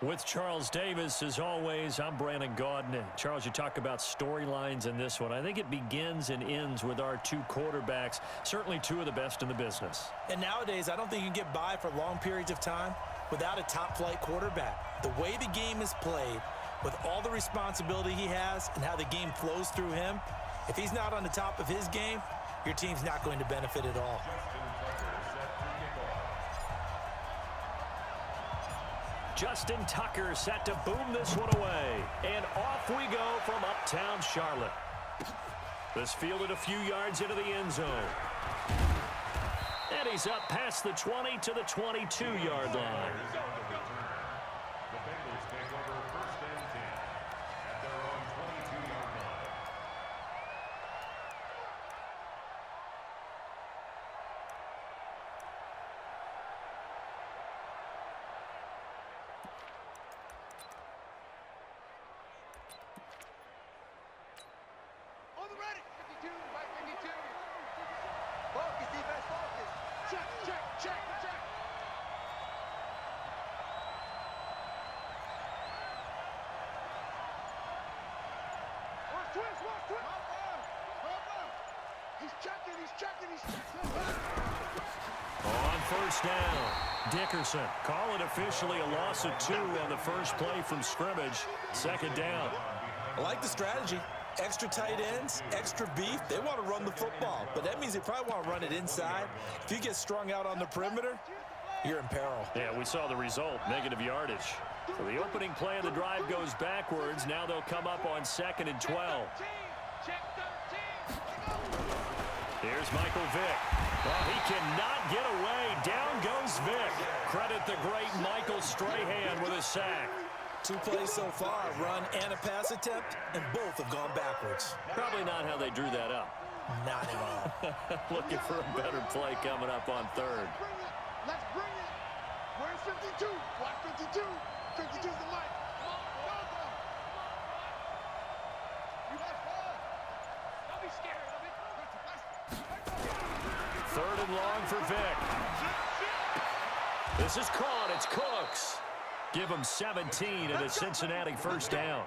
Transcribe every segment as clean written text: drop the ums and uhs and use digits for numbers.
With Charles Davis, as always, I'm Brandon Gaudin. And Charles, you talk about storylines in this one. I think it begins and ends with our two quarterbacks, certainly two of the best in the business. And nowadays, I don't think you can get by for long periods of time without a top-flight quarterback. The way the game is played, with all the responsibility he has and how the game flows through him, if he's not on the top of his game, your team's not going to benefit at all. Justin Tucker set to boom this one away. And off we go from uptown Charlotte. This fielded a few yards into the end zone. And he's up past the 20 to the 22-yard line. The Bengals take over first and 10 at their own 22-yard line. On the ready. 52 by 52. Focus, defense, focus. Check, check, check, check. Watch twist, watch twist. He's checking, he's checking, he's checking. On first down, Dickerson. Call it officially a loss of 2 on the first play from scrimmage. Second down. I like the strategy. Extra tight ends, extra beef. They want to run the football, but that means they probably want to run it inside. If you get strung out on the perimeter, you're in peril. Yeah, we saw the result, negative yardage. So the opening play of the drive goes backwards. Now they'll come up on 2nd and 12. Check 13. Here's Michael Vick. Well, he cannot get away. Down goes Vick. Credit the great Michael Strahan with a sack. 2 plays so far, a run and a pass attempt, and both have gone backwards. Probably not how they drew that up. Not at all. Looking for a better play coming up on 3rd. Let's bring it. Where's 52? Watch 52. 52's the mic. Come on, go, go. You got fun. Don't be scared of it. 3rd and long for Vick. This is caught. It's Cooks. Give him 17 and a Cincinnati first down.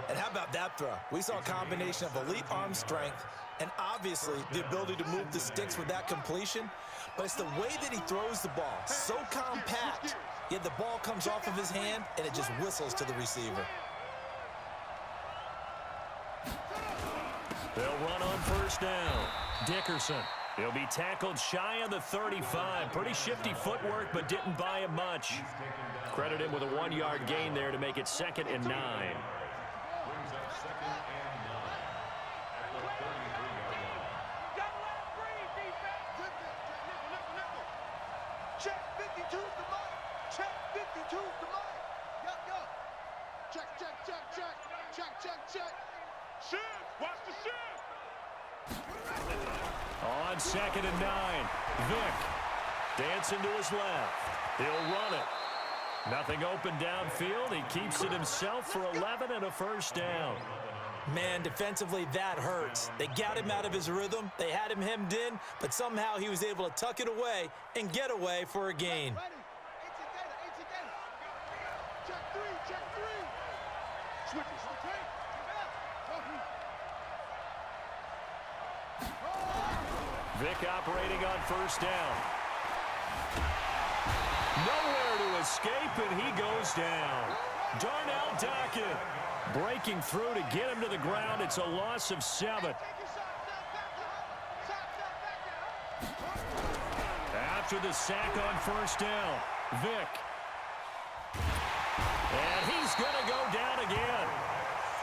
And how about that throw? We saw a combination of elite arm strength and obviously the ability to move the sticks with that completion, but it's the way that he throws the ball. So compact, yet the ball comes off of his hand and it just whistles to the receiver. They'll run on first down. Dickerson. He'll be tackled shy of the 35. Pretty shifty footwork, but didn't buy him much. Credit him with a 1-yard gain there to make it 2nd and 9. Brings up 2nd and 9 at the 33-yard line. Gotta let him breathe, defense. Nickel. Check 52's the mic. Check 52's the mic. Yo. Check. Shift. Watch the shift. On 2nd and 9, Vick dancing to his left. He'll run it. Nothing open downfield. He keeps it himself for 11 and a first down. Man, defensively, that hurts. They got him out of his rhythm. They had him hemmed in, but somehow he was able to tuck it away and get away for a gain. Ready. Check three. Switches. Vick operating on first down. Nowhere to escape, and he goes down. Darnell Dockett breaking through to get him to the ground. It's a loss of 7. After the sack on first down, Vick. And he's going to go down again.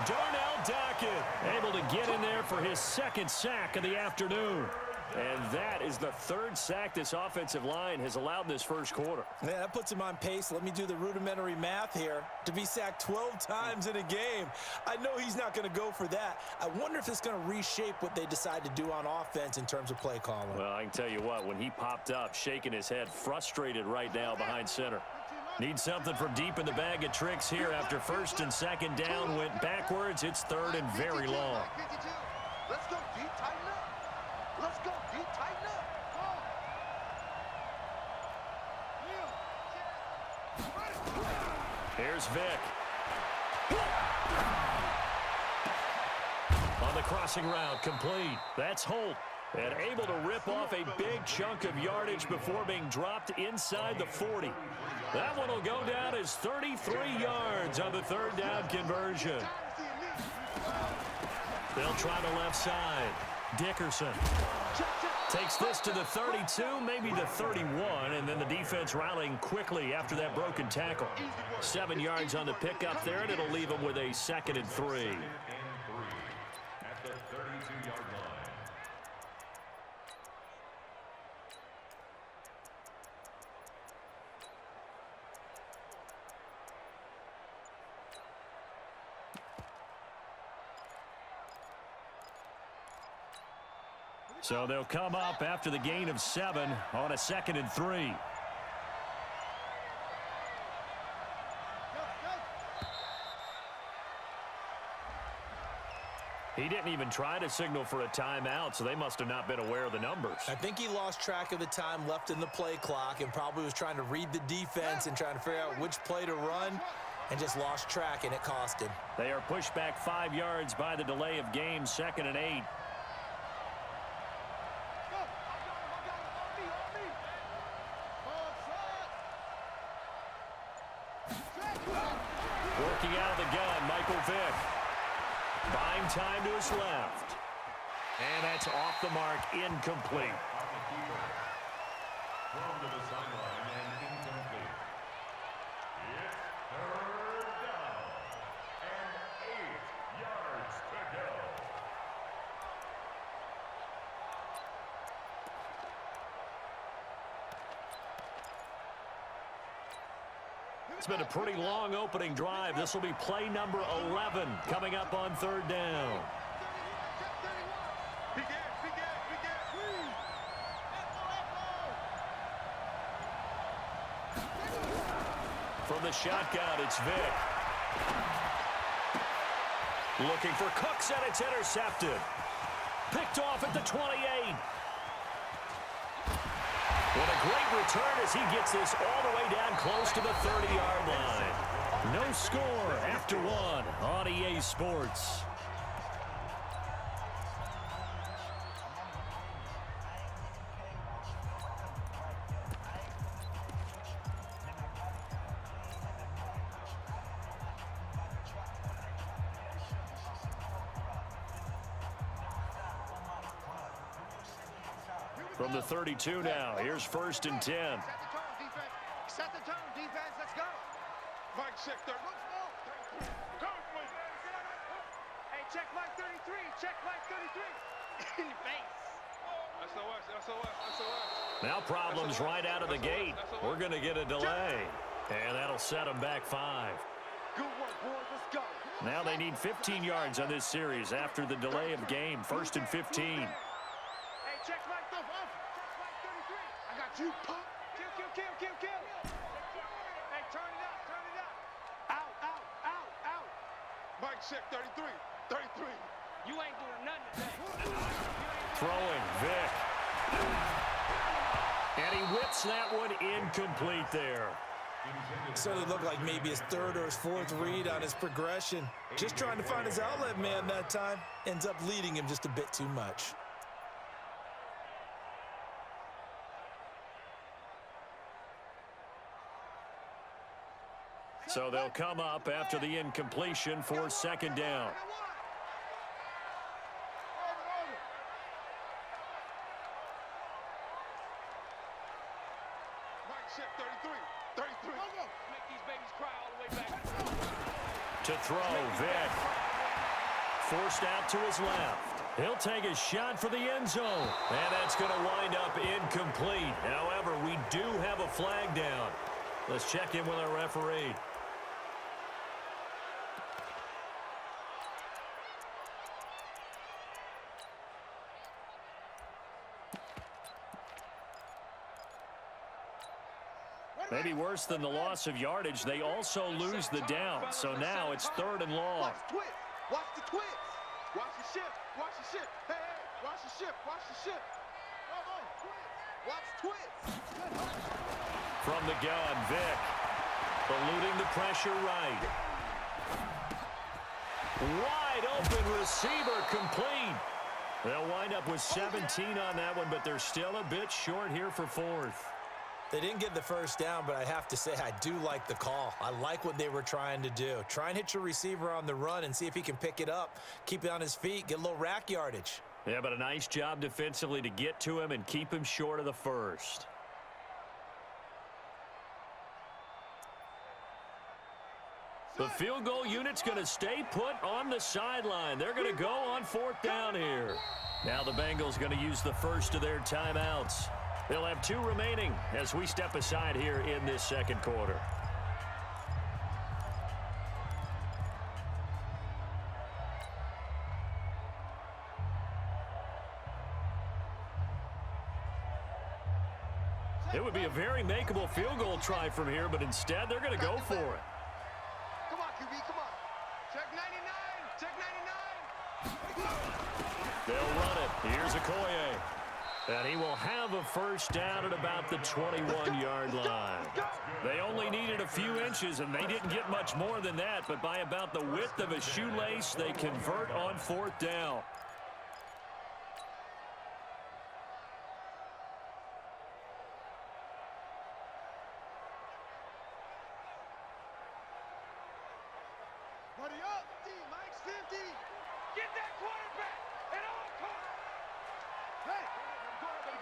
Darnell Dockett able to get in there for his 2nd sack of the afternoon. And that is the 3rd sack this offensive line has allowed in this first quarter. Man, that puts him on pace. Let me do the rudimentary math here. To be sacked 12 times in a game. I know he's not going to go for that. I wonder if it's going to reshape what they decide to do on offense in terms of play calling. Well, I can tell you what, when he popped up, shaking his head, frustrated right now behind center. Need something from deep in the bag of tricks here after 1st and 2nd down. Went backwards. It's 3rd and very long. Let's go deep, tighten up. Let's go deep, tighten up. Here's Vick. On the crossing route, complete. That's Holt. And able to rip off a big chunk of yardage before being dropped inside the 40. That one will go down as 33 yards on the third down conversion. They'll try the left side. Dickerson takes this to the 32, maybe the 31, and then the defense rallying quickly after that broken tackle. 7 yards on the pickup there, and it'll leave them with a 2nd and 3. At the 32-yard line. So they'll come up after the gain of 7 on a 2nd and 3. He didn't even try to signal for a timeout, so they must have not been aware of the numbers. I think he lost track of the time left in the play clock and probably was trying to read the defense and trying to figure out which play to run and just lost track, and it cost him. They are pushed back 5 yards by the delay of game, 2nd and 8. Working out of the gun, Michael Vick. Buying time to his left. And that's off the mark, incomplete. Thrown to the sideline and incomplete. It's third down and 8 yards to go. It's been a pretty long opening drive. This will be play number 11 coming up on third down. From the shotgun, it's Vick. Looking for Cooks, and it's intercepted. Picked off at the 28. What a great return as he gets this all the way down close to the 30-yard line. No score after 1 on EA Sports. From the 32 now, here's 1st and 10. Set the tone, defense. Let's go. Mike, check third. Hey, check Mike 33. Check Mike 33. In your face. SOS. Now problems right out of the gate. We're going to get a delay. And that'll set them back 5. Good work, boys. Let's go. Now they need 15 yards on this series after the delay of game. 1st and 15. Hey, check Mike 33. I got you, punk. Kill. Hey, turn it up. Out. Mike, check 33. You ain't doing nothing today. Throwing, Vick. And he whips that one incomplete there. Certainly looked like maybe his 3rd or his 4th read on his progression. Just trying to find his outlet man that time. Ends up leading him just a bit too much. So they'll come up after the incompletion for 2nd down. Mike, check 33. Make these babies cry all the way back. To throw, Vick. Forced out to his left. He'll take a shot for the end zone. And that's going to wind up incomplete. However, we do have a flag down. Let's check in with our referee. Maybe worse than the loss of yardage, they also lose the down. So now it's 3rd and long. Watch the twist. Watch the twist. Watch the ship. Hey, watch the ship. Watch twist. From the gun, Vick. Eluding the pressure right. Wide open receiver complete. They'll wind up with 17 on that one, but they're still a bit short here for fourth. They didn't get the first down, but I have to say I do like the call. I like what they were trying to do. Try and hit your receiver on the run and see if he can pick it up, keep it on his feet, get a little rack yardage. Yeah, but a nice job defensively to get to him and keep him short of the first. The field goal unit's going to stay put on the sideline. They're going to go on fourth down here. Now the Bengals going to use the first of their timeouts. They'll have 2 remaining as we step aside here in this second quarter. It would be a very makeable field goal try from here, but instead they're going to go for it. Come on, QB, come on. Check 99, check 99. They'll run it. Here's Okoye. And he will have a first down at about the 21-yard line. They only needed a few inches, and they didn't get much more than that. But by about the width of a shoelace, they convert on fourth down. Buddy up, D, Mike's 50. Get that quarterback at all costs. Hey, go.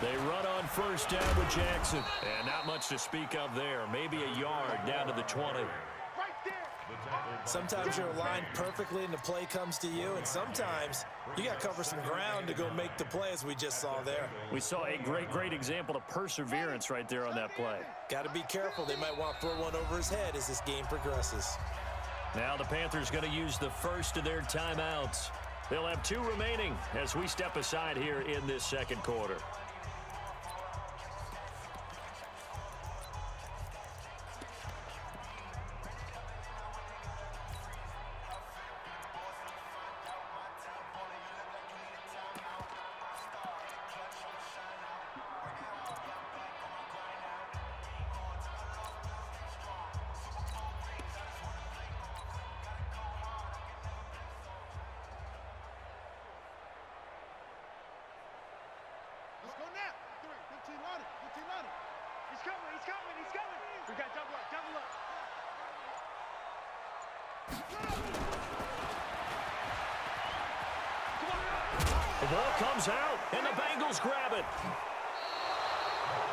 They run on first down with Jackson. And not much to speak of there. Maybe a yard down to the 20. Right there. Sometimes you're aligned perfectly and the play comes to you, and sometimes you got to cover some ground to go make the play, as we just saw there. We saw a great example of perseverance right there on that play. Got to be careful. They might want to throw one over his head as this game progresses. Now the Panthers going to use the first of their timeouts. They'll have 2 remaining as we step aside here in this second quarter. Let's go now. 15 on it, 15 on it. He's coming, he's coming, he's coming. We got double up, double up. The ball comes out, and the Bengals grab it.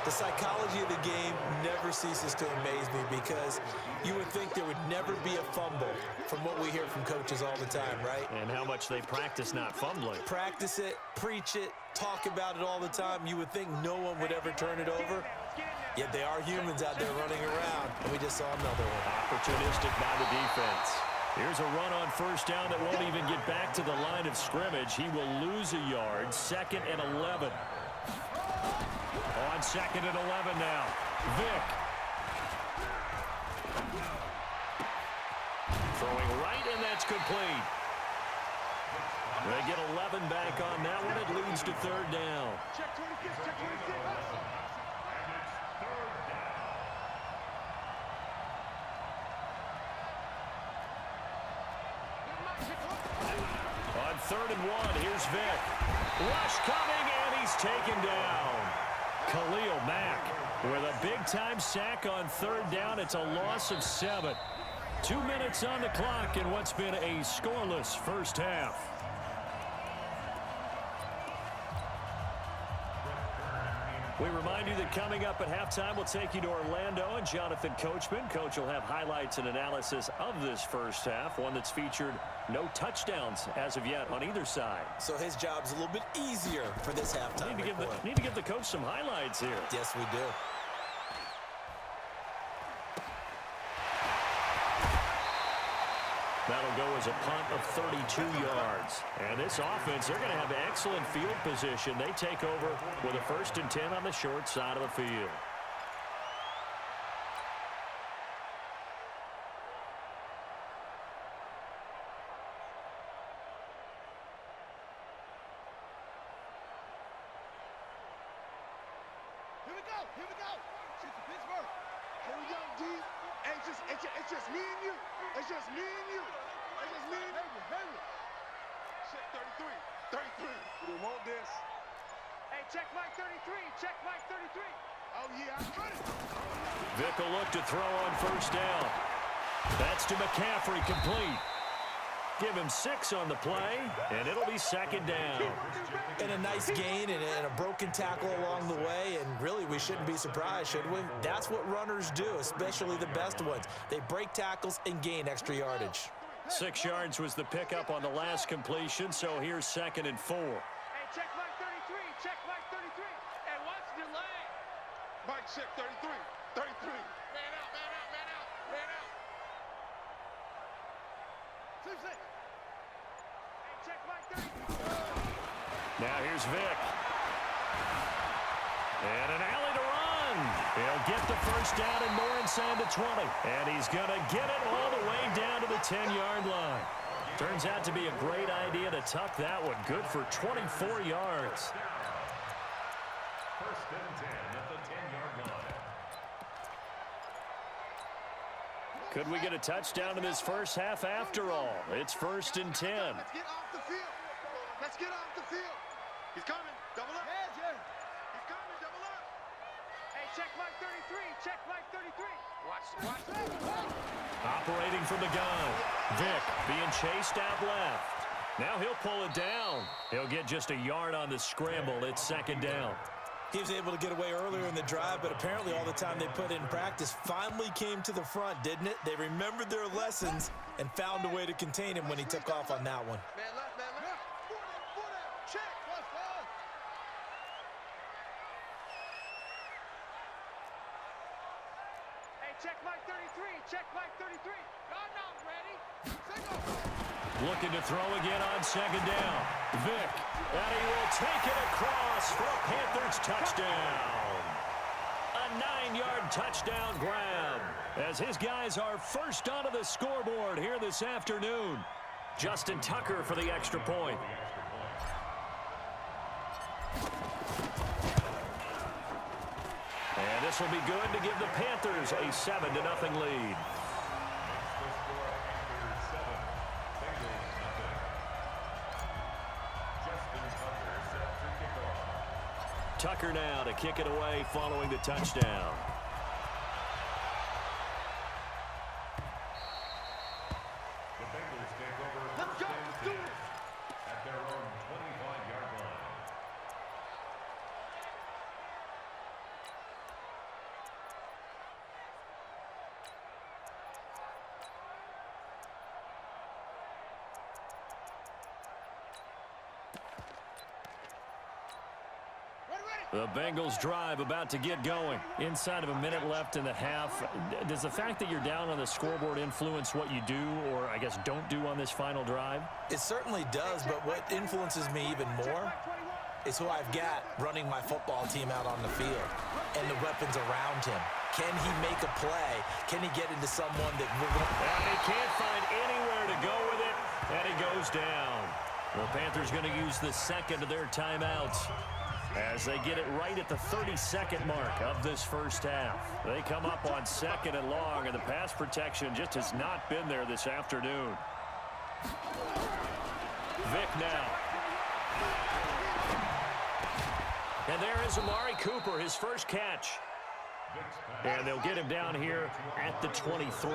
The psychology of the game never ceases to amaze me, because you would think there would never be a fumble from what we hear from coaches all the time, right? And how much they practice not fumbling. Practice it, preach it, talk about it all the time. You would think no one would ever turn it over, yet they are humans out there running around, and we just saw another one. Opportunistic by the defense. Here's a run on first down that won't even get back to the line of scrimmage. He will lose a yard. 2nd and 11. On 2nd and 11 now. Vick. Throwing right, and that's complete. They get 11 back on that one. It leads to 3rd down. Check 26, check 26. On 3rd and 1, here's Vick. Rush coming, and he's taken down. Khalil Mack with a big-time sack on 3rd down. It's a loss of 7. 2 minutes on the clock in what's been a scoreless first half. We remind you that coming up at halftime, we'll take you to Orlando and Jonathan Coachman. Coach will have highlights and analysis of this first half, one that's featured no touchdowns as of yet on either side. So his job's a little bit easier for this halftime report. Need to give the coach some highlights here. Yes, we do. That'll go as a punt of 32 yards. And this offense, they're going to have excellent field position. They take over with a 1st and 10 on the short side of the field. Here we go. Here we go. Shit for Pittsburgh. Here we go, G. Hey, it's just me and you. It's just me and you. It's just me and you. Henry. Check 33. 33. We don't want this. Hey, check Mike 33. Check Mike 33. Oh, yeah, I'm ready. Vick will look to throw on first down. That's to McCaffrey, complete. Give him 6 on the play, and it'll be second down. And a nice gain and a broken tackle along the way, and really we shouldn't be surprised, should we? That's what runners do, especially the best ones. They break tackles and gain extra yardage. 6 yards was the pickup on the last completion, so here's 2nd and 4. Hey, check Mike 33. Check Mike 33. And watch the delay. Mike, check 33. 33. Man out, man out, man out, man out. 6. Hey, check Mike 33. Now here's Vick. And an alley to run. He'll get the first down and more inside the 20. And he's going to get it all the way down to the 10-yard line. Turns out to be a great idea to tuck that one. Good for 24 yards. First and 10 at the 10-yard line. Could we get a touchdown in this first half after all? It's 1st and 10. Let's get off the field. Let's get off the field. He's coming. Double up. Yeah. He's coming. Double up. Hey, check Mike 33. Check Mike 33. Watch. Operating from the gun. Vick being chased out left. Now he'll pull it down. He'll get just a yard on the scramble. It's 2nd down. He was able to get away earlier in the drive, but apparently all the time they put in practice finally came to the front, didn't it? They remembered their lessons and found a way to contain him when he took off on that one. Man left. Foot out. Check. Touchdown. Hey, check Mike 33. Check Mike 33. Y'all not ready. Looking to throw again on 2nd down. Vick, and he will take it across for a Panthers touchdown. A 9-yard touchdown grab as his guys are first onto the scoreboard here this afternoon. Justin Tucker for the extra point. And this will be good to give the Panthers a 7-0 lead. Tucker now to kick it away following the touchdown. The Bengals take over first and 10 at their own 25-yard line. The Bengals drive about to get going. Inside of a minute left in the half. Does the fact that you're down on the scoreboard influence what you do or, I guess, don't do on this final drive? It certainly does, but what influences me even more is who I've got running my football team out on the field and the weapons around him. Can he make a play? Can he get into someone that we're going to... And he can't find anywhere to go with it, and he goes down. The Panthers going to use the second of their timeouts as they get it right at the 32nd mark of this first half. They come up on 2nd and long, and the pass protection just has not been there this afternoon. Vick now. And there is Amari Cooper, his first catch. And they'll get him down here at the 23.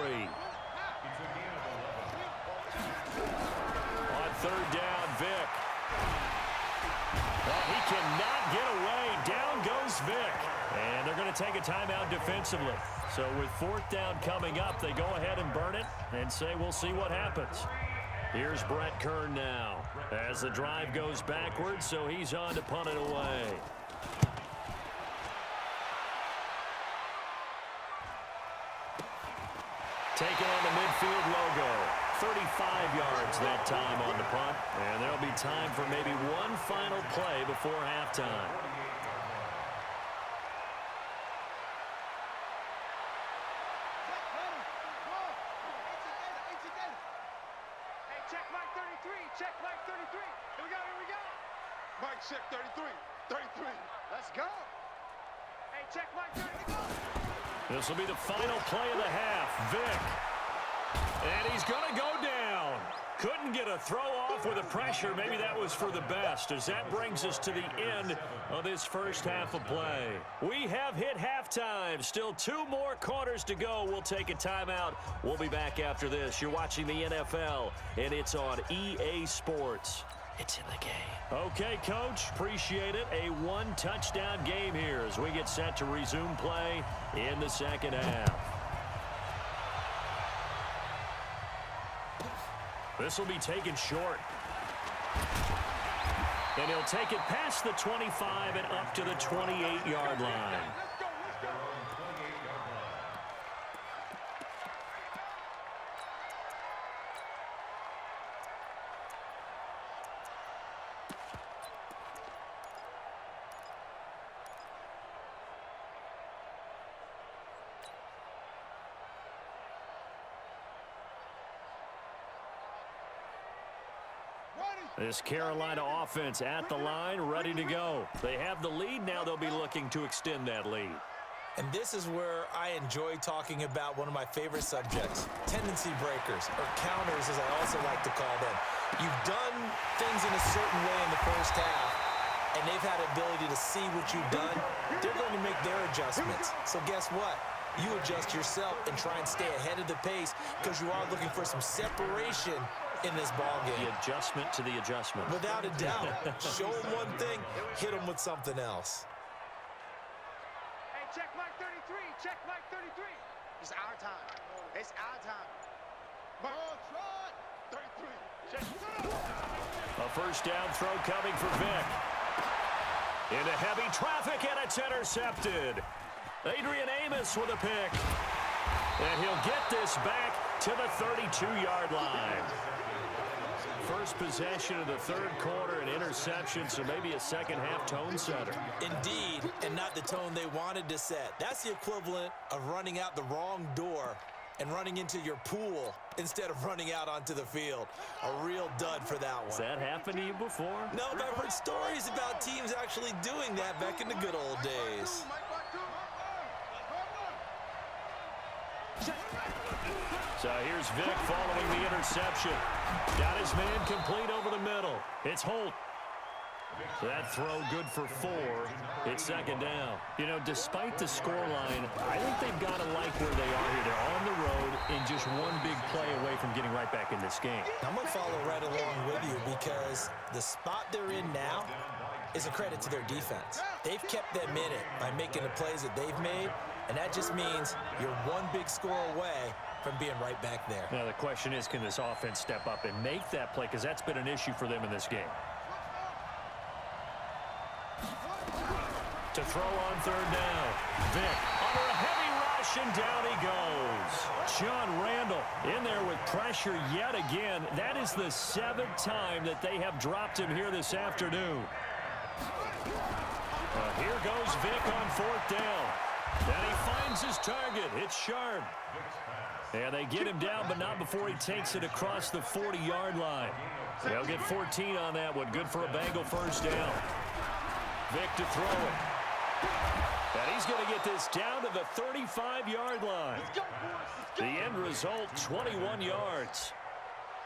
On 3rd down, Vick. Well, he cannot get away. Down goes Vick. And they're going to take a timeout defensively. So with 4th down coming up, they go ahead and burn it and say we'll see what happens. Here's Brett Kern now as the drive goes backwards, so he's on to punt it away. Taking on the midfield logo. 35 yards that time on the punt. And there'll be time for maybe one final play before halftime. Hey, check Mike 33. Check Mike 33. Here we go. Mike, check 33. 33. Let's go. Hey, check mark 30. This will be the final play of the half. Vic. And he's going to go down. Couldn't get a throw off with the pressure. Maybe that was for the best, as that brings us to the end of this first half of play. We have hit halftime. Still 2 more quarters to go. We'll take a timeout. We'll be back after this. You're watching the NFL, and it's on EA Sports. It's in the game. Okay, Coach. Appreciate it. A 1-touchdown game here as we get set to resume play in the second half. This will be taken short. And he'll take it past the 25 and up to the 28-yard line. This Carolina offense at the line, ready to go. They have the lead now. They'll be looking to extend that lead. And this is where I enjoy talking about one of my favorite subjects, tendency breakers, or counters as I also like to call them. You've done things in a certain way in the first half, and they've had the ability to see what you've done. They're going to make their adjustments. So guess what? You adjust yourself and try and stay ahead of the pace because you are looking for some separation in this ball game. The adjustment to the adjustment. Without a doubt. Show them one thing, hit them with something else. Hey, check mark 33. Check mark 33. It's our time. It's our time. Ball try. 33. Check. A first down throw coming for Vic. Into heavy traffic, and it's intercepted. Adrian Amos with a pick. And he'll get this back to the 32-yard line. First possession of the third quarter, an interception, so maybe a second-half tone setter. Indeed, and not the tone they wanted to set. That's the equivalent of running out the wrong door and running into your pool instead of running out onto the field. A real dud for that one. Has that happened to you before? No, but I've heard stories about teams actually doing that back in the good old days. So here's Vic following the interception. Got his man complete over the middle. It's Holt. That throw good for 4. It's second down. You know, despite the scoreline, I think they've got to like where they are here. They're on the road and just one big play away from getting right back in this game. I'm going to follow right along with you because the spot they're in now is a credit to their defense. They've kept them in it by making the plays that they've made, and that just means you're one big score away from being right back there. Now, the question is, can this offense step up and make that play? Because that's been an issue for them in this game. To throw on third down. Vic under a heavy rush, and down he goes. John Randall in there with pressure yet again. That is the 7th time that they have dropped him here this afternoon. Here goes Vic on 4th down. And he finds his target. It's Sharp. And they get him down, but not before he takes it across the 40-yard line. They'll get 14 on that one. Good for a Bengal first down. Vic to throw it. And he's going to get this down to the 35-yard line. The end result, 21 yards.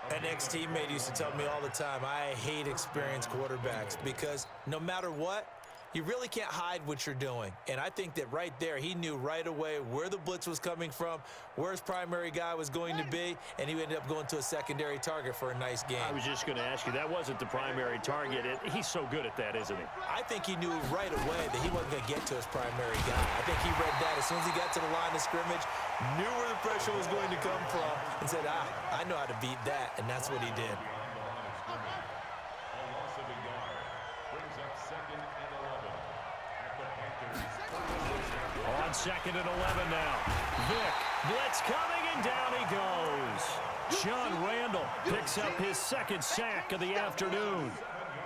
An ex-teammate used to tell me all the time, I hate experienced quarterbacks because no matter what, you really can't hide what you're doing. And I think that right there, he knew right away where the blitz was coming from, where his primary guy was going to be, and he ended up going to a secondary target for a nice game. I was just going to ask you, that wasn't the primary target. He's so good at that, isn't he? I think he knew right away that he wasn't going to get to his primary guy. I think he read that as soon as he got to the line of scrimmage, knew where the pressure was going to come from, and said, I know how to beat that, and that's what he did. On 2nd and 11 now. Vic, blitz coming, and down he goes. John Randall picks up his 2nd sack of the afternoon.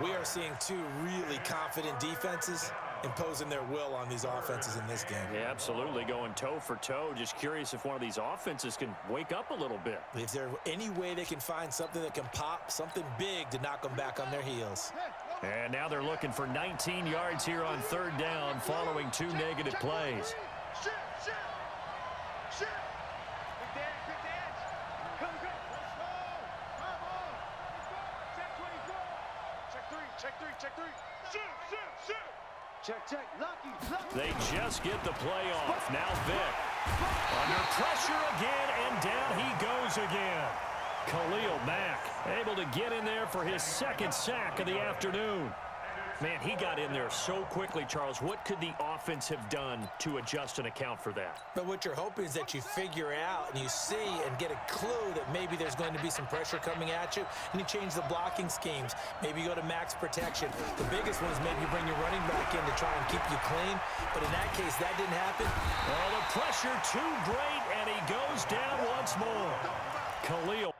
We are seeing 2 really confident defenses imposing their will on these offenses in this game. Yeah, absolutely, going toe for toe. Just curious if one of these offenses can wake up a little bit. If there's any way they can find something that can pop, something big to knock them back on their heels. Hey, And now they're looking for 19 yards here on third down following 2 negative plays. Shit, shit, shit. Quick dance. Come, go. Let's go. Come on. Check 24. Check three. Shit. Check. Lucky. They just get the play off. Now Vick. Under pressure again, and down he goes again. Khalil Mack able to get in there for his second sack of the afternoon. Man, he got in there so quickly, Charles. What could the offense have done to adjust and account for that? But what you're hoping is that you figure out and you see and get a clue that maybe there's going to be some pressure coming at you, and you change the blocking schemes. Maybe you go to max protection. The biggest one is maybe you bring your running back in to try and keep you clean. But in that case, that didn't happen. Well, the pressure too great, and he goes down once more. Khalil.